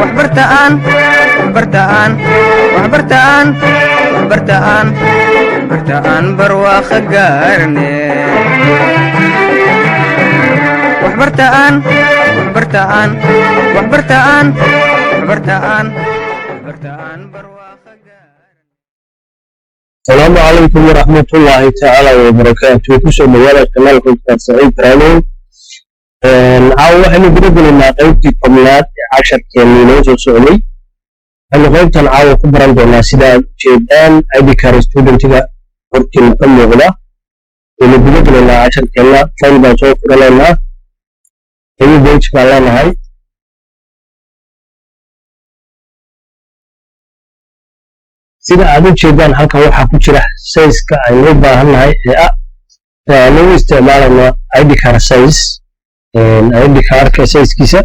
waxbartaan waxbartaan waxbartaan waxbartaan waxbartaan barwaaqo gaarne waxbartaan waxbartaan waxbartaan waxbartaan waxbartaan barwaaqo gaarne. السلام عليكم ورحمة الله تعالى وبركاته. كسر موالد كمال كنت سعيد رامين. waxaynu guda gelaynaa qaybtii tobnaad ee casharkeena inoo soo socday. waxaynu qaybtan caawa ku baran doonaa sida aad ujeedaan ID card studentiga hortiina ka muuqda. waynu guda gelaynaa casharkeena fayl baan soo furanaynaa. new page baan leenahay. sida aad ujeedaan halkan waxaa ku jira size-ka aynu u baahannahay ee ah lagu isticmaalayno ID card size. ID cardka size-kiisa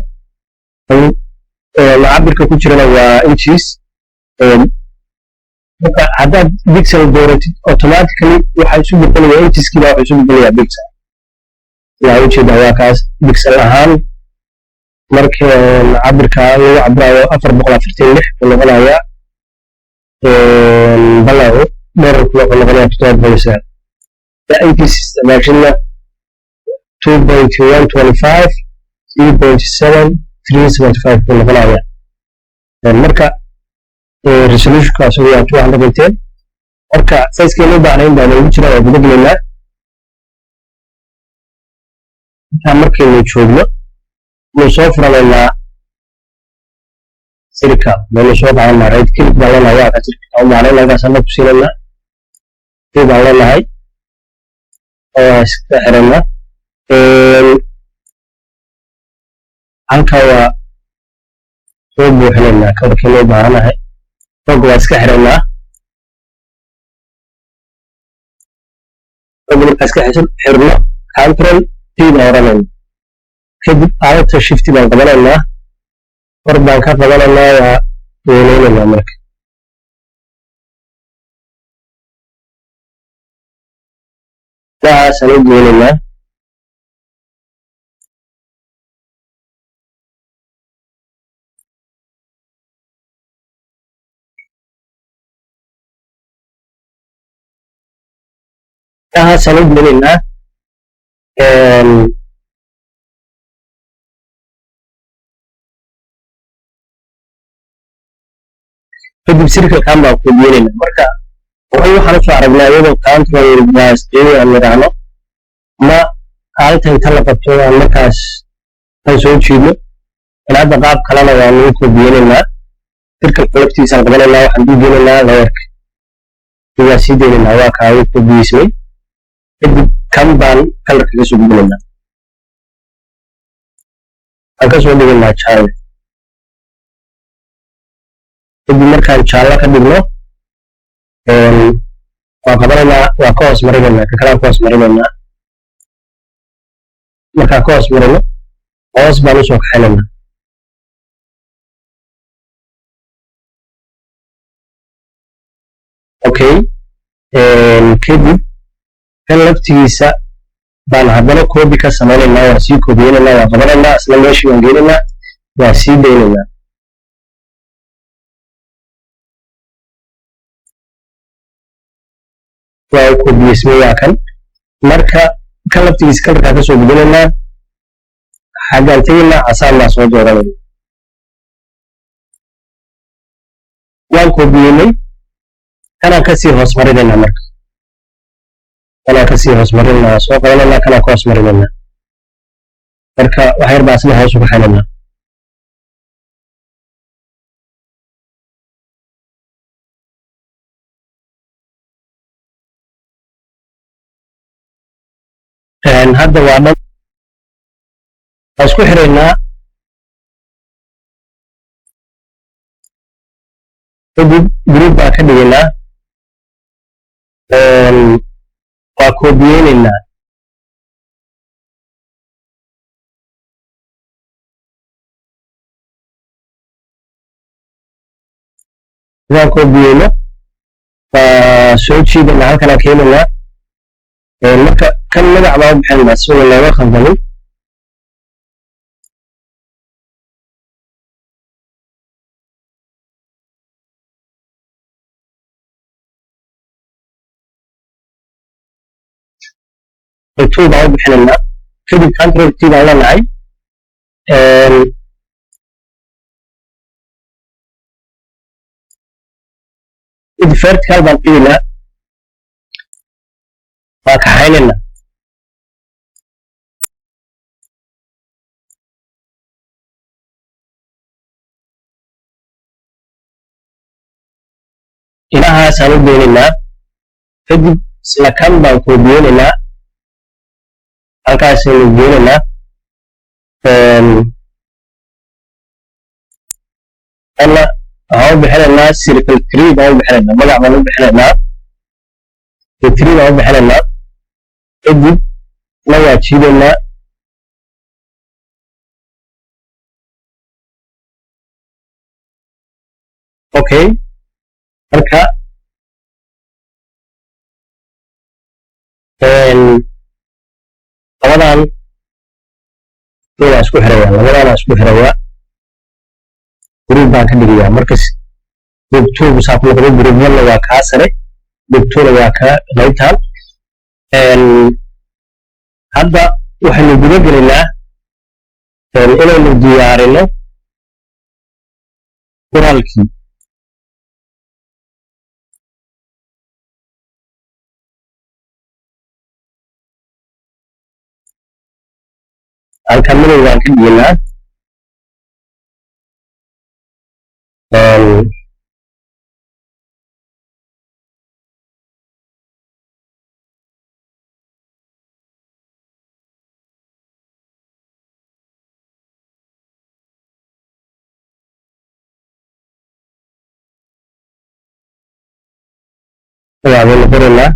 cabirka ku jirana waa inches. marka haddaad pixel dooratid automatically waxaa isu bedelayaa incheskiina waxaa isu bedelayaa pixel. waxaa ujeedaa waa kaas pixel ahaan marka cabirka lagu cabirayo 446 buu noqonayaa. balago dhererku wuxuu noqonayaa 7.7. inches isticmaashadna 2.125 3.7 3.75 buu noqonayaa. marka resolutionkaas waa 210. marka size-keena u baahnayn baa noogu jira waa guda gelaynaa. intaa markaynu joogno waynu soo furanaynaa sirka waynu soo qabanaa right click baan leenahay waa ka sirka u baahnayn halkaasana ku siinaynaa sii baan leenahay oo iska xirannaa. halka waa soo buuxinaynaa kabarkeena u baahanahay rogga waa iska xirannaa. rogga markaa iska xirno control T baan oranayna kadib aalada shift baan qabanaynaa kor baan ka qabanaynaa waa weynaynayna marka waxaasaan u geynaynaa. waxaasaan u geynaynaa kadib circlekan baan ku geenaynaa. marka waxaan usoo aragnaa iyadoo control plus j aan nidhaahno ma aalta inta la qabto aan markaas aan soo jiidno hadda qaab kalena waa nagu kobiyeynaynaa. circleka laftiisaan qabanaynaa waxaan ku geenaynaa lawerka waa sii deynaynaa waa kaaga kobiyeysmay. kadib kan baan kalarka ka soo gudbinaynaa aan kasoo dhigaynaa jaalle. kadib markaan jaalle ka dhigno waan qabanaynaa waa ka hoos marinaynaa ka kalaan ka hoos marinaynaa. markaan ka hoos marino hoos baan usoo kaxaynaynaa. okay kadib kan laftigiisa baan haddana koobi ka samaynaynaa waa sii koobiyeynaynaa waa qabanaynaa isla meeshii waan geynaynaa waa sii deynaynaa. waa koobiyeysmay waa kan. marka kan laftigiisa kalarkaa ka soo gudanaynaa xaggaan tegaynaa casaan baa soo dooranayna. waan koobiyeynay kanaan kasii hoos marinaynaa marka kanaan kasii hoos marinaynaa waa soo qabanaynaa kanaan ka hoos marinaynaa. marka wax yar baa isna hoos uga xanaynaa. hadda waa dhan waa isku xiraynaa. kadib group baan ka dhigaynaa waa koobiyeynaynaa. sidaan koobiyeyno waa soo jiidaynaa halkanaan keenaynaa. marka kan magac baa u bixinaynaa isagoo looga khaldamin two baan u bixinaynaa kadib control t baan leenahay kadib vertical baan dhigaynaa waa kaxaynaynaa inahaasaan u geynaynaa kadib isla kan baan koobiyeynaynaa halkaasaynu geynaynaa ana waxaan u bixinaynaa circle tree baan u bixinaynaa magac baan u bixinaynaa tree baan u bixinaynaa kadib na waa jiidaynaa okay marka labadan waa isku xirayaa labadaan isku xirayaa group baan ka dhigayaa markas group 2 saa ku noqdo group 1 waa kaa sare group 2 waa ka qaybtan hadda waxaynu guda gelaynaa inaynu diyaarino qoraalkii halkan madow baan ka dhigaynaa waadaynu qoraynaa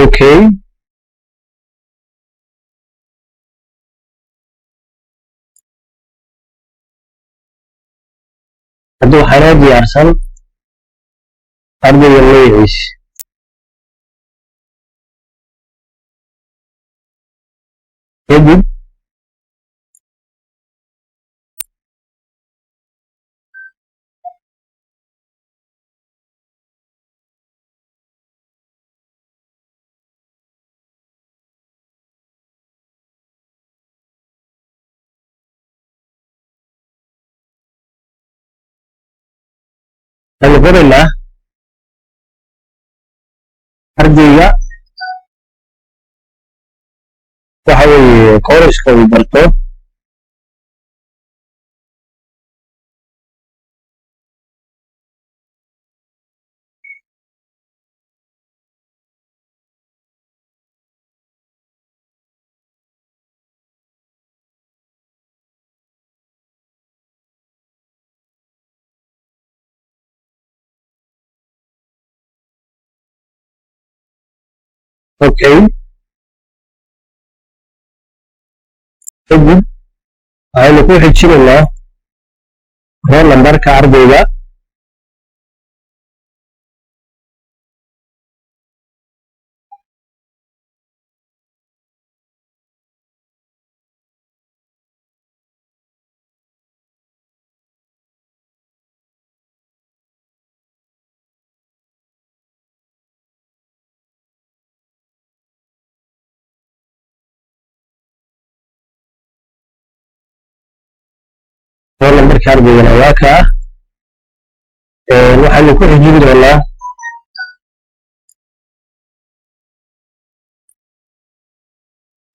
okay hadda waxaa inoo diyaarsan ardayga magaciisa kadib waxaynu qoraynaa ardayga waxa weeye kooraska uu barto okay kadib waxaynu ku xijinaynaa roll numberka ardayga roll numberka ardaygana waa kaa waxaynu ku xijin doonaa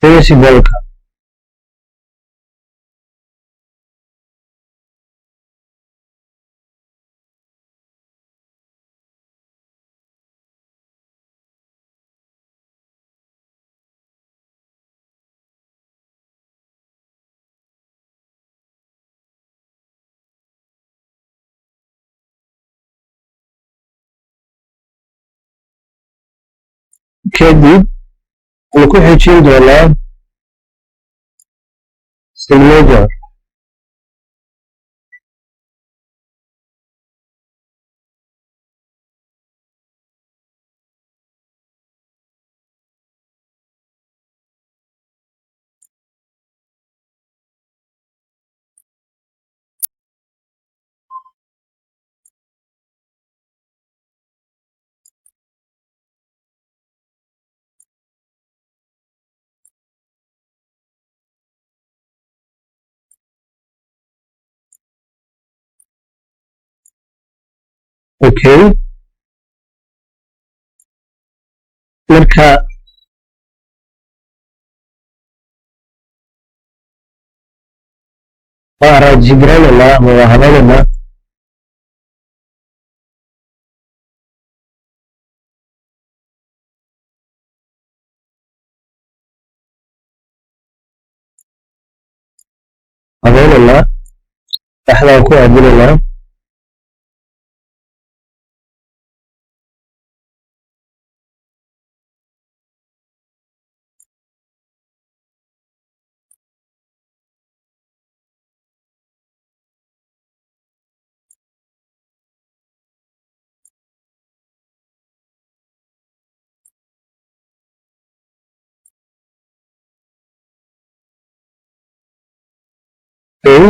principalka kadib waxaynu ku xijin doonaa signature okay marka waa raajigaraynaa ama waa habaynaynaa dhexdaan ku aadinaynaa okay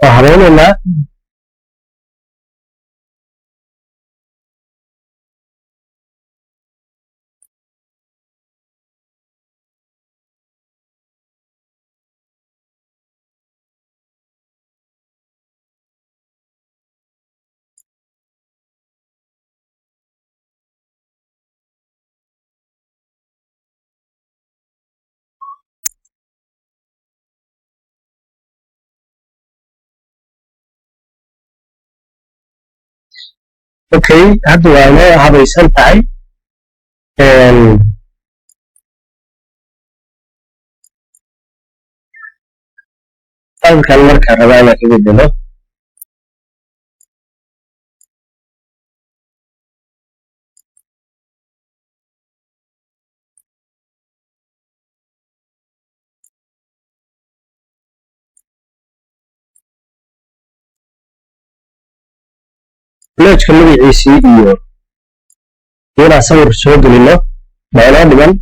waa habaynaynaa okay hadda waa inoo habaysan tahay halkan markaa rabaa inaan kaga bedelo lojka magaciisii iyo inaan sawir soo gelino baa inoo dhiman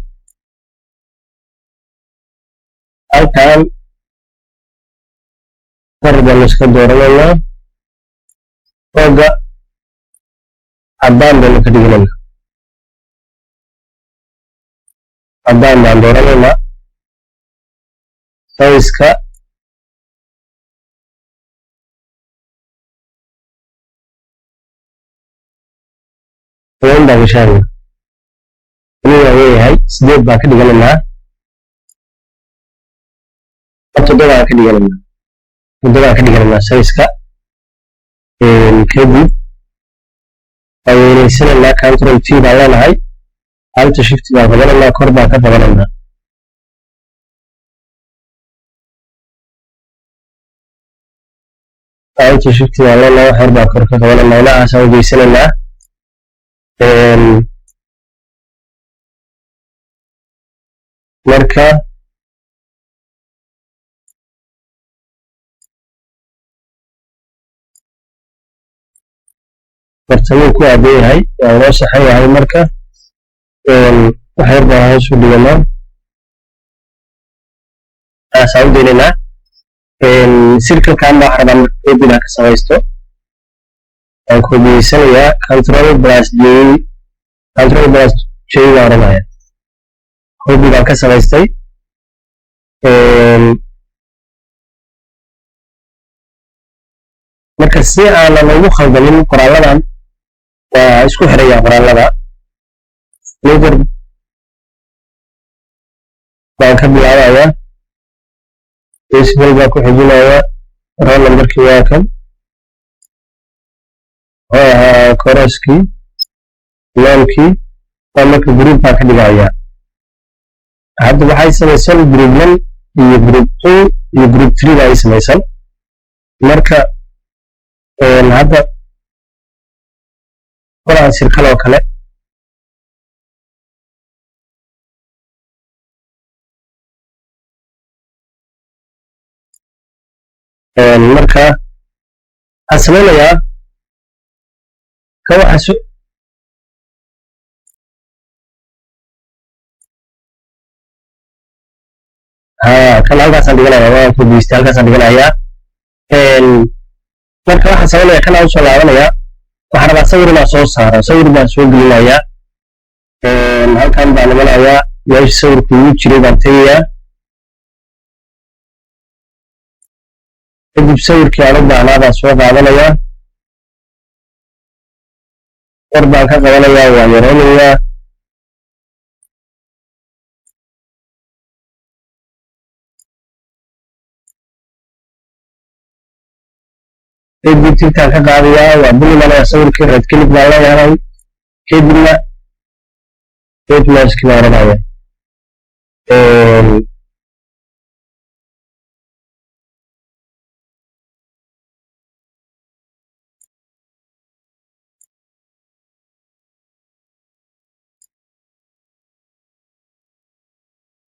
halkan kor baan iska dooranaynaa ooga caddaan baynu ka dhiganaynaa caddaan baan dooranaynaa sayska baan gashaanaa anigaa leeyahay 8 baan ka dhiganaynaa 7 baan ka dhiganaynaa 7 baan ka dhiganaynaa sayska kadib waan weynaysanaynaa control T baan leenahay alt shift baan qabanaynaa kor baan ka qabanaynaa alt shift baan leenahay waxyar baan kor ka qabanaynaa inahaasaan ugeysanaynaa marka bartamuu ku aadan yahay waa loo saxan yahay marka waxyar baan hoos u dhiganaa aasaan u daynaynaa circlekan baa rabaa marka copy ka samaysto waan kobiyeysanayaa control plus j baan oranaya copy baan ka samaystay marka si aanan ugu khaldamin qoraaladan waa isku xirayaa qoraalada leader baan ka bilaabayaa decimal baan ku xijinayaa roll numberkii waa kan koroskii namekii waa marka group baan ka dhigayaa hadda waxay samaysan group 1 iyo group 2 iyo group 3 baa samaysan marka hadda qolaan circle oo kale marka waxaan samaynayaa ka waxaa kan halkaasaan dhiganayaa waa kordhiyeysta halkaasaan dhiganayaa marka waxaan samaynayaa kan aan usoo laabanayaa waxaan rabaa sawir inaan soo saaro sawir baan soo gelinayaa halkan baan imanayaa meesha sawirku ugu jiray baan tegayaa kadib sawirkii aan u baahnaa baan soo qaadanayaa kor baan ka qabanayaa waan yaraynayaa kadib tirtaan ka qaadayaa waa bulimanaya sawirkii red click baan leeyahay kadibna page mask baan oranaya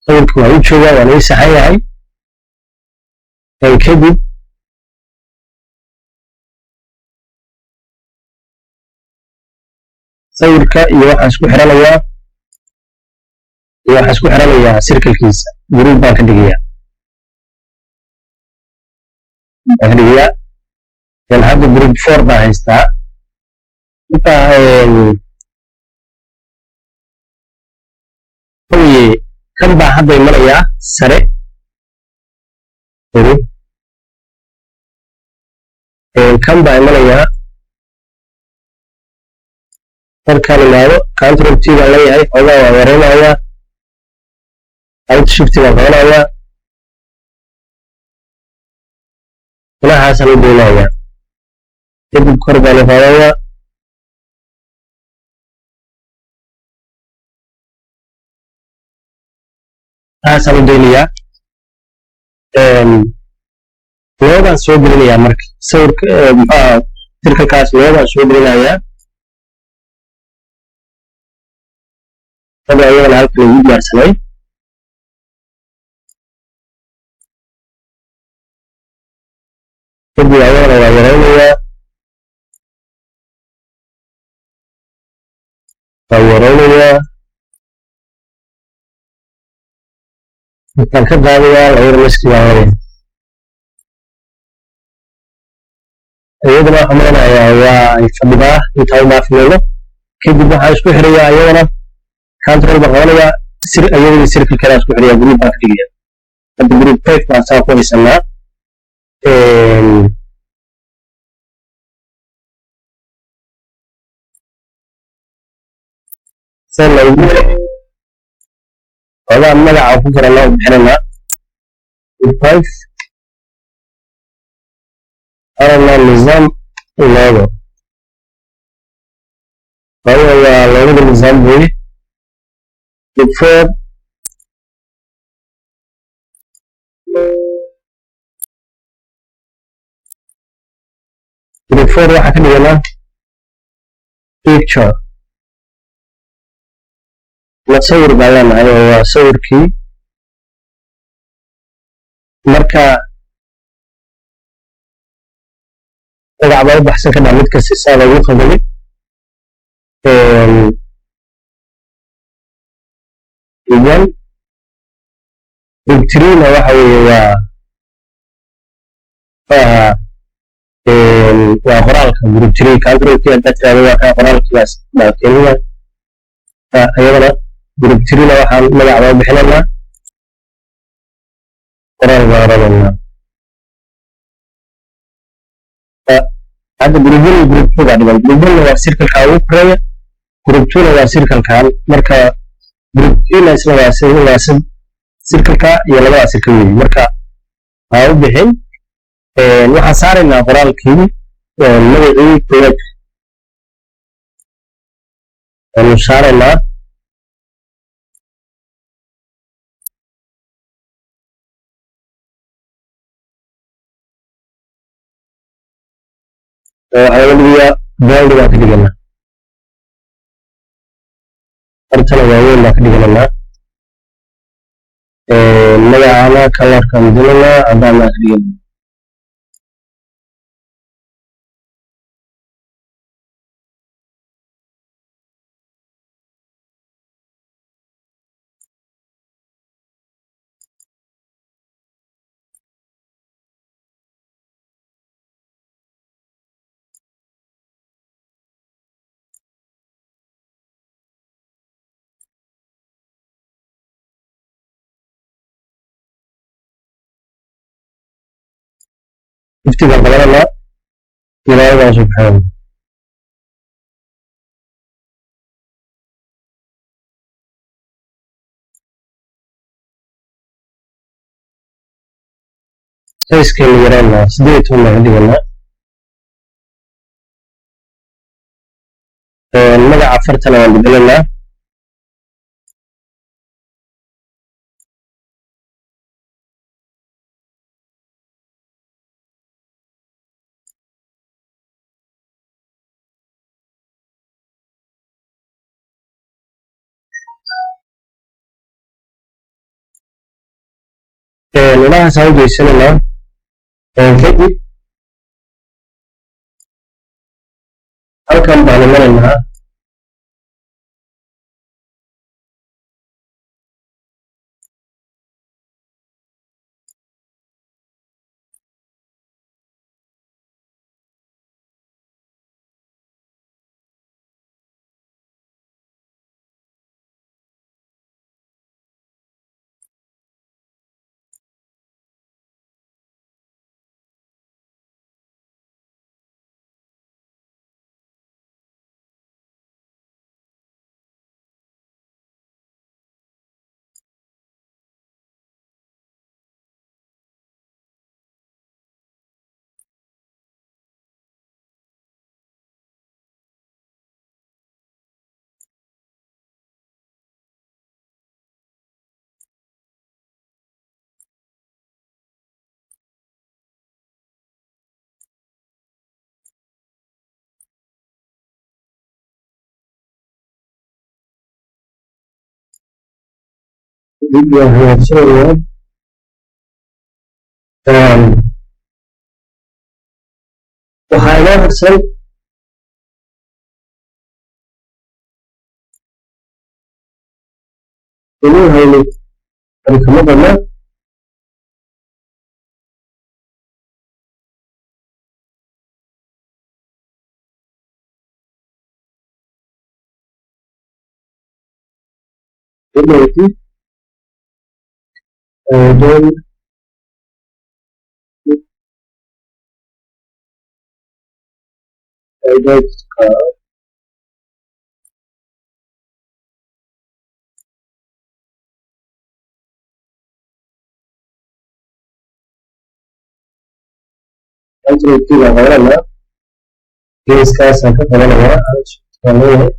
sawirkii waan u joogaa waan ii saxan yahay kadib sawirka iyo waxaan isku xiranayaa circlekiisa group baan ka dhigayaa hadda group 4 baan haystaa marka kan baa hadda imanayaa sare kan baa imanayaa markaan imaado control T baan leeyahay xoogaa waan yaraynayaa alt shift baan qabanayaa inahaasaan u daynayaa kadib kor baan u qaadayaa inahaasaan u daynayaa loobaan soo gelinayaa marka sawirka circlekaas loobaan soo gelinayaa ayagana halkan ugu diyaarsanay kadib ayagana waa yaraynayaa intaan ka qaadayaa labada maski baan leeyahay iyadana waxaan maranayaa waa ay fadhidaa intaa u dhaafinayno kadib waxaan isku xirayaa iyadana control baan qabanayaa ayadii circle kale isku xirayaa group baan ka dhigayaa hadda group 5 baan saa ku haysanaa xogaa magaca ku garanaa u bixinanaa group 5 aranaa nizaam logo waa loogada nizaam weeye group 4 waxaa ka dhiganaa picture la sawir baan leenahay oo waa sawirkii marka magac baa u baxsan ka dhaa mid kasta saa loogu qabanay idan group 3 na waxa weeye waa qoraalka group 3 controlkii haddaad tiraahdo waa kaa qoraalkiibaas baa keenida ayadana group 3 na waxaan magac baa u bixinaynaa qoraal baa oranaynaa hadda group 1 iyo group 2 baa dhigan group 1 na waa circleka ugu koreeya group 2 na waa circlekan marka group 3 na isla waa circleka iyo labada circle weeye marka waa u bixin waxaan saaraynaa qoraalkii magacii koowaad waanu saaraynaa waxaa laga dhigayaa bold baan ka dhiganaa artana waaweyn baan ka dhigananaa magacana kalarkan dilanaa caddaan baan ka dhiganaa shiftiga badanana ilaahay subxaanahu sizekeenu yaraana 18 baan dhiganaa magaca afartana waan bedelanaa ilahaas aan u geysananaa kadib halkan baan imanaynaa kadib waan hagaagsanayaa waxaa inoo harsan inuu hayno barkamadana idowti don identity entry baan qabananaa geeskaasaan ka qabanayaa aan leeyahay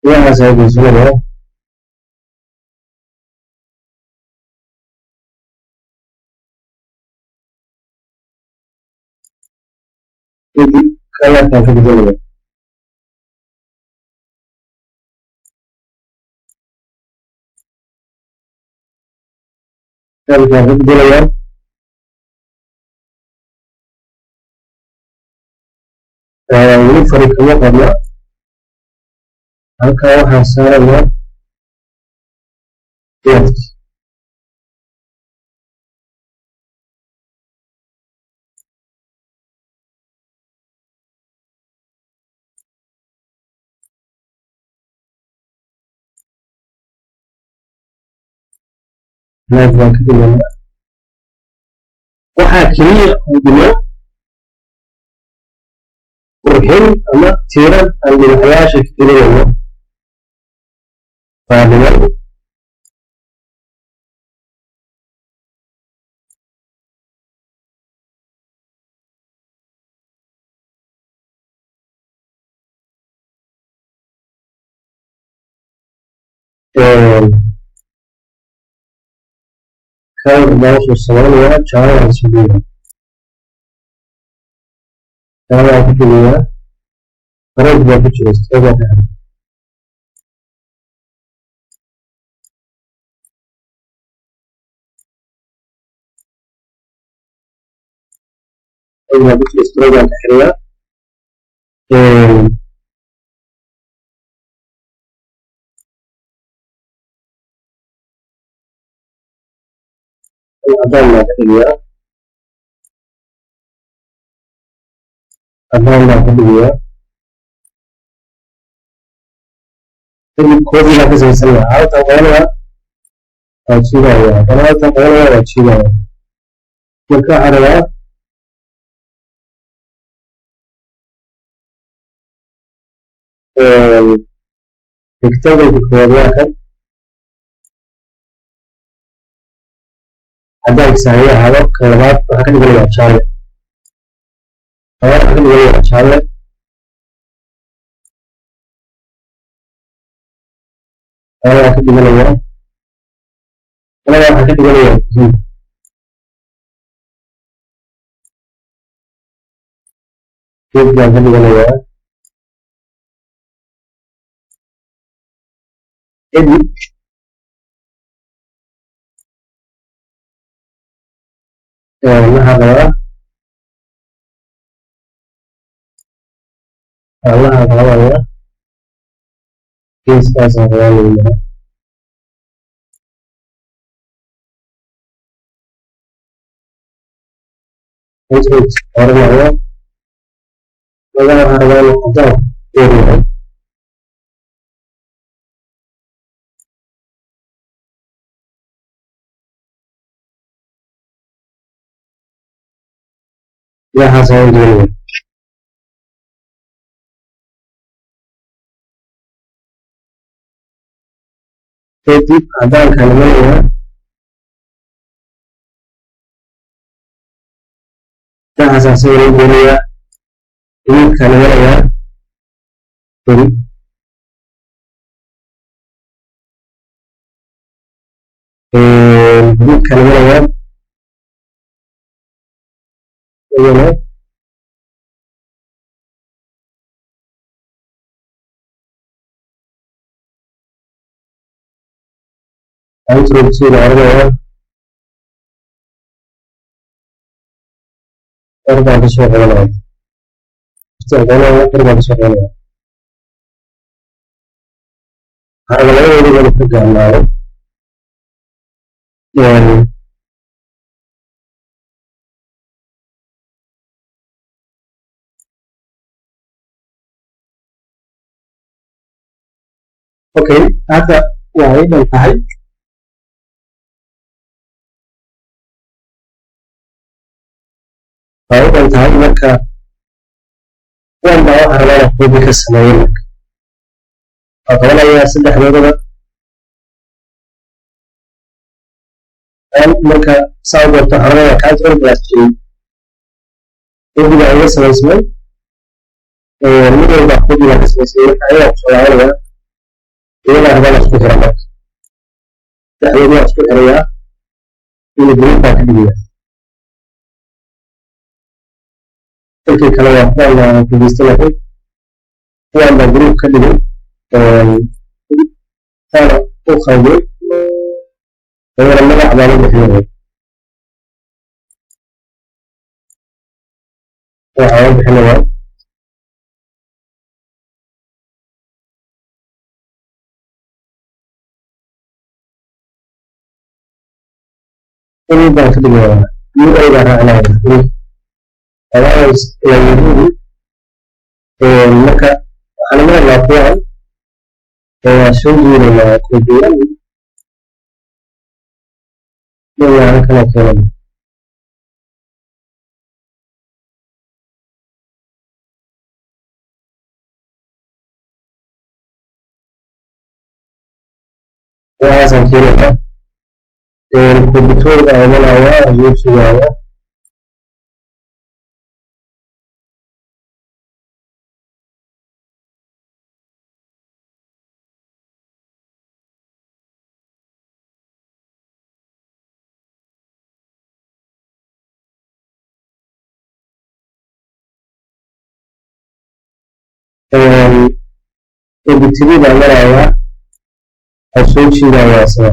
ilahaas aan geysanayaa kadib kalarkaan ka bedelaya kalarkaan ka bedelayaa weli fari kama qabna halkaa waxaan saarayaa left baan ka dhiganaa waxaa keliya uu dhimaa qurxin ama tiiran aan dhinacayaasha ka gelinayno waa dhiman kan baan soo sameynayaa jaalahaan sugeeyaa jaalahaan ku geliyaa red baa ku jira istaga baa ku jira istaga ka xiriyaa cadaan baa ka dhigayaa cadaan baa ka dhigayaa kadib koodi baa ka samaysanaya halkan qabanaya waa jiidaya qolaatan qolada waa jiidaya marka waxaa rabaa rectangle-ka koowaad waa kan cadaankiisa haga ahaado kan labaad waxaa ka dhiganayaa jaalle labaad waxaa ka dhiganayaa jaalle labaad waxaa ka dhiganayaa labaad waxaa ka dhiganayaa guduud guduud baan ka dhiganayaa kadib waxaa rabaa waxaa rabaa geeskaasaan rabaa leeyahay intaas hormariyo laga waxaa rabaa inuu cadaan dheeryahay waxaas aan doonaya kadib cadaankaan imanayaa waxaas asagana doonayaa guduudkaan imanayaa kadib guduudkaan imanayaa iyana antrobsiga oranayaa kor baan kasoo qabanaya kor baan kasoo qabanaya waxaa raba labadoodaba inuu ka gaarnaado okay hadda waxay dhan tahay waxay dhan tahay marka kuwan baa waxaa rabaa inaan koobi ka sameeyo waa qabanayaa saddexdoodaba marka saa u doorto waxaa rabaa control plus j koobiga iga samaysmay mid walba koobiga ka samaysmay marka ayagaa kusoo laabanaya iyagaa rabaa isku xira marka saddexdoodii waa isku xirayaa inuu guruub baa ka dhigaya dalkii kale waa kuwan kugeystanahay kuwan baa guruub ka dhigay taana u qaybay ayana magac baa la bixinaya waxaa la bixinayaa guruub baan ka dhigayaa guruub baa raacinaya guruub labadaas layahuudi marka waxaan imanaynaa kuwan waa soo jiidaynaa koobiyaan iyagaan kala keenan waxaasaan keenayaa kombiyuutarka imanayaa ayuu sugayaa kombiyuutarada imanayaa waxaa soo jiidayaa isaga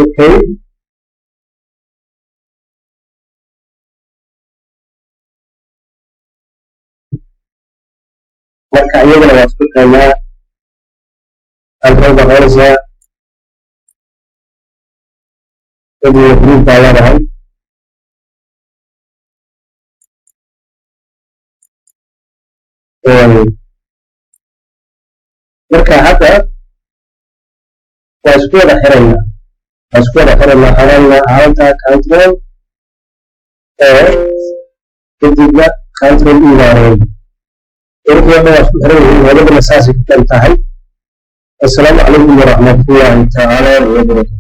okay marka iyagana waa isku qiimaa alrooda horsa kadib group baa leedahay marka hadda waa isku wada xiraynaa xaaladda control kadibna control environment wixii oo dhan waa isku xiran yihiin wadadana saasay ku dhan tahay assalaamu calaykum waraxmatullaahi tacaala wabarakaatu